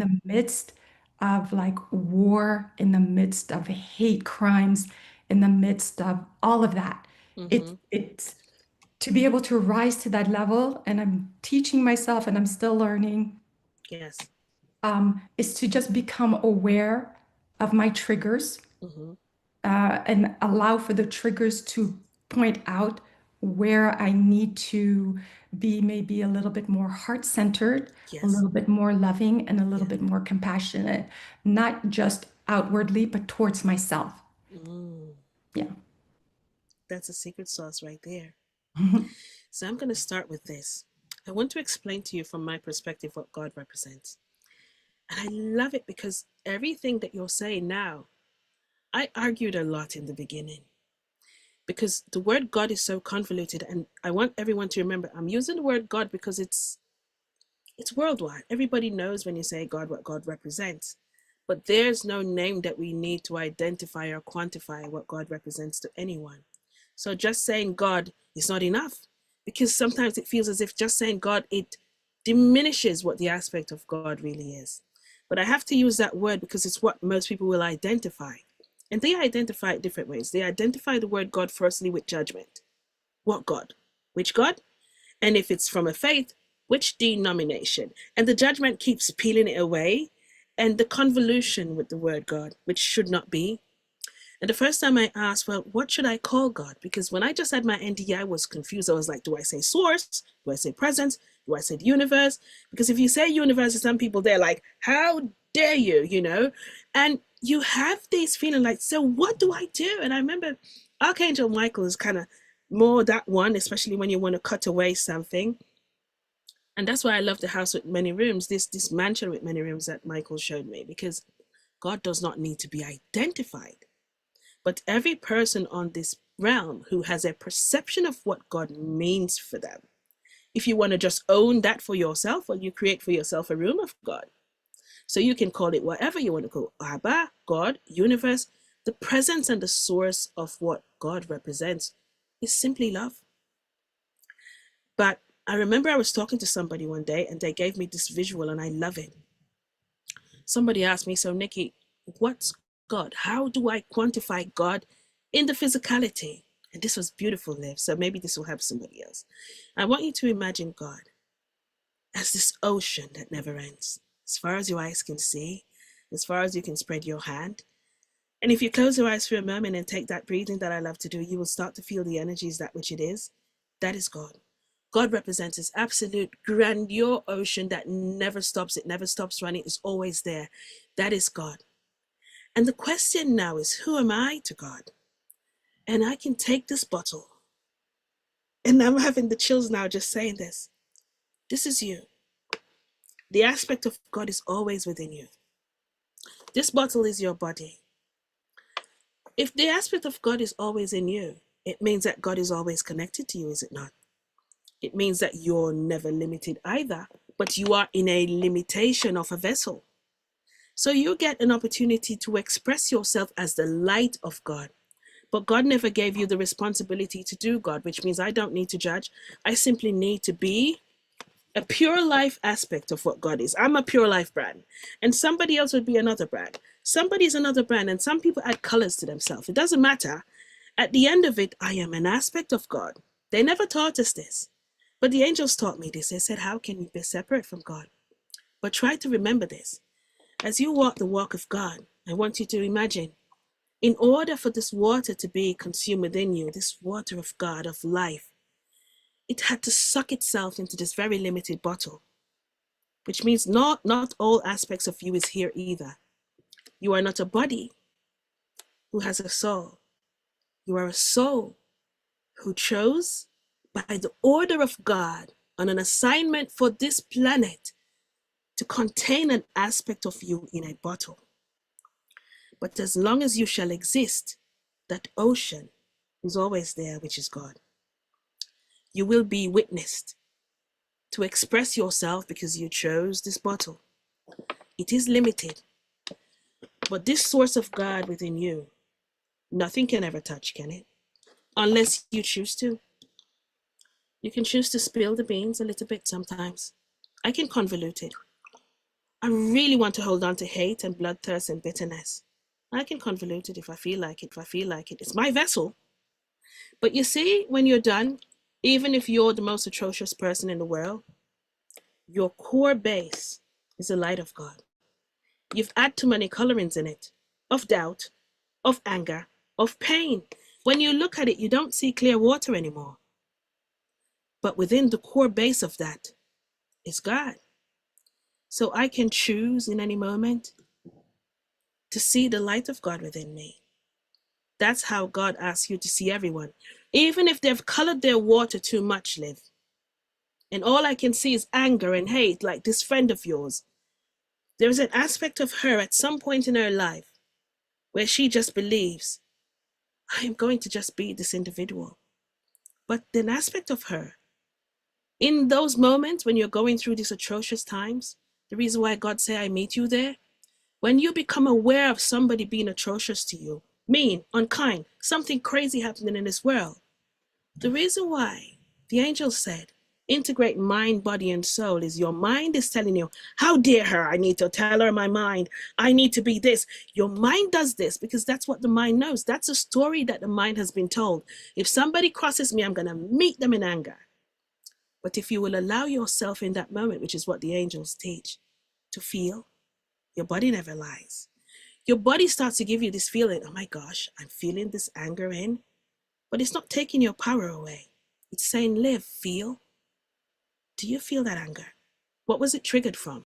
the midst of like war, in the midst of hate crimes, in the midst of all of that. Mm-hmm. It's to be able to rise to that level, and I'm teaching myself and I'm still learning, Yes. is to just become aware of my triggers, Mm-hmm. and allow for the triggers to point out where I need to be maybe a little bit more heart-centered, a Yes. little bit more loving, and a little Yes. bit more compassionate, not just outwardly, but towards myself. Mm. Yeah. That's a secret sauce right there. So I'm going to start with this. I want to explain to you from my perspective what God represents. And I love it because everything that you're saying now, I argued a lot in the beginning because the word God is so convoluted. And I want everyone to remember I'm using the word God because it's worldwide. Everybody knows when you say God what God represents. But there's no name that we need to identify or quantify what God represents to anyone. So just saying God is not enough because sometimes it feels as if just saying God, it diminishes what the aspect of God really is. But I have to use that word because it's what most people will identify. And they identify it different ways. They identify the word God firstly with judgment. What God? Which God? And if it's from a faith, which denomination? And the judgment keeps peeling it away. And the convolution with the word God, which should not be. And the first time I asked, well, what should I call God? Because when I just had my NDE, I was confused. I was like, do I say source? Do I say presence? Do I say the universe? Because if you say universe to some people, they're like, how dare you, you know? And you have this feeling like, so what do I do? And I remember Archangel Michael is kind of more that one, especially when you want to cut away something. And that's why I love the house with many rooms, this mansion with many rooms that Michael showed me, because God does not need to be identified. But every person on this realm who has a perception of what God means for them, if you want to just own that for yourself, well, you create for yourself a room of God. So you can call it whatever you want to call it, Abba, God, universe. The presence and the source of what God represents is simply love. But I remember I was talking to somebody one day and they gave me this visual and I love it. Somebody asked me, so Nikki, what's God? How do I quantify God in the physicality? And this was beautiful, Liv. So maybe this will help somebody else. I want you to imagine God as this ocean that never ends, as far as your eyes can see, as far as you can spread your hand. And if you close your eyes for a moment and take that breathing that I love to do, you will start to feel the energies that which it is. That is God. God represents this absolute grandeur ocean that never stops. It never stops running. It's always there. That is God. And the question now is, who am I to God? And I can take this bottle, and I'm having the chills now just saying this. This is you. The aspect of God is always within you. This bottle is your body. If the aspect of God is always in you, it means that God is always connected to you, is it not? It means that you're never limited either, but you are in a limitation of a vessel. So you get an opportunity to express yourself as the light of God. But God never gave you the responsibility to do God, which means I don't need to judge. I simply need to be a pure life aspect of what God is. I'm a pure life brand, and somebody else would be another brand. Somebody's another brand, and some people add colors to themselves. It doesn't matter. At the end of it, I am an aspect of God. They never taught us this, but the angels taught me this. They said, how can you be separate from God? But try to remember this. As you walk the walk of God, I want you to imagine, in order for this water to be consumed within you, this water of God, of life, it had to suck itself into this very limited bottle, which means not all aspects of you is here either. You are not a body who has a soul. You are a soul who chose by the order of God on an assignment for this planet to contain an aspect of you in a bottle. But as long as you shall exist, that ocean is always there, which is God. You will be witnessed to express yourself because you chose this bottle. It is limited, but this source of God within you, nothing can ever touch, can it? Unless you choose to. You can choose to spill the beans a little bit sometimes. I can convolute it. I really want to hold on to hate and bloodthirst and bitterness. I can convolute it if I feel like it. It's my vessel. But you see, when you're done, even if you're the most atrocious person in the world, your core base is the light of God. You've added too many colorings in it, of doubt, of anger, of pain. When you look at it, you don't see clear water anymore. But within the core base of that is God. So I can choose in any moment to see the light of God within me. That's how God asks you to see everyone. Even if they've colored their water too much, Liv, and all I can see is anger and hate, like this friend of yours, there is an aspect of her at some point in her life where she just believes, I am going to just be this individual. But an aspect of her, in those moments when you're going through these atrocious times, the reason why God say I meet you there, when you become aware of somebody being atrocious to you, mean, unkind, something crazy happening in this world, the reason why the angel said, integrate mind, body, and soul is your mind is telling you, how dare her? I need to tell her my mind. I need to be this. Your mind does this because that's what the mind knows. That's a story that the mind has been told. If somebody crosses me, I'm going to meet them in anger. But if you will allow yourself in that moment, which is what the angels teach, to feel, your body never lies. Your body starts to give you this feeling, oh my gosh, I'm feeling this anger in, but it's not taking your power away. It's saying, live, feel. Do you feel that anger? What was it triggered from?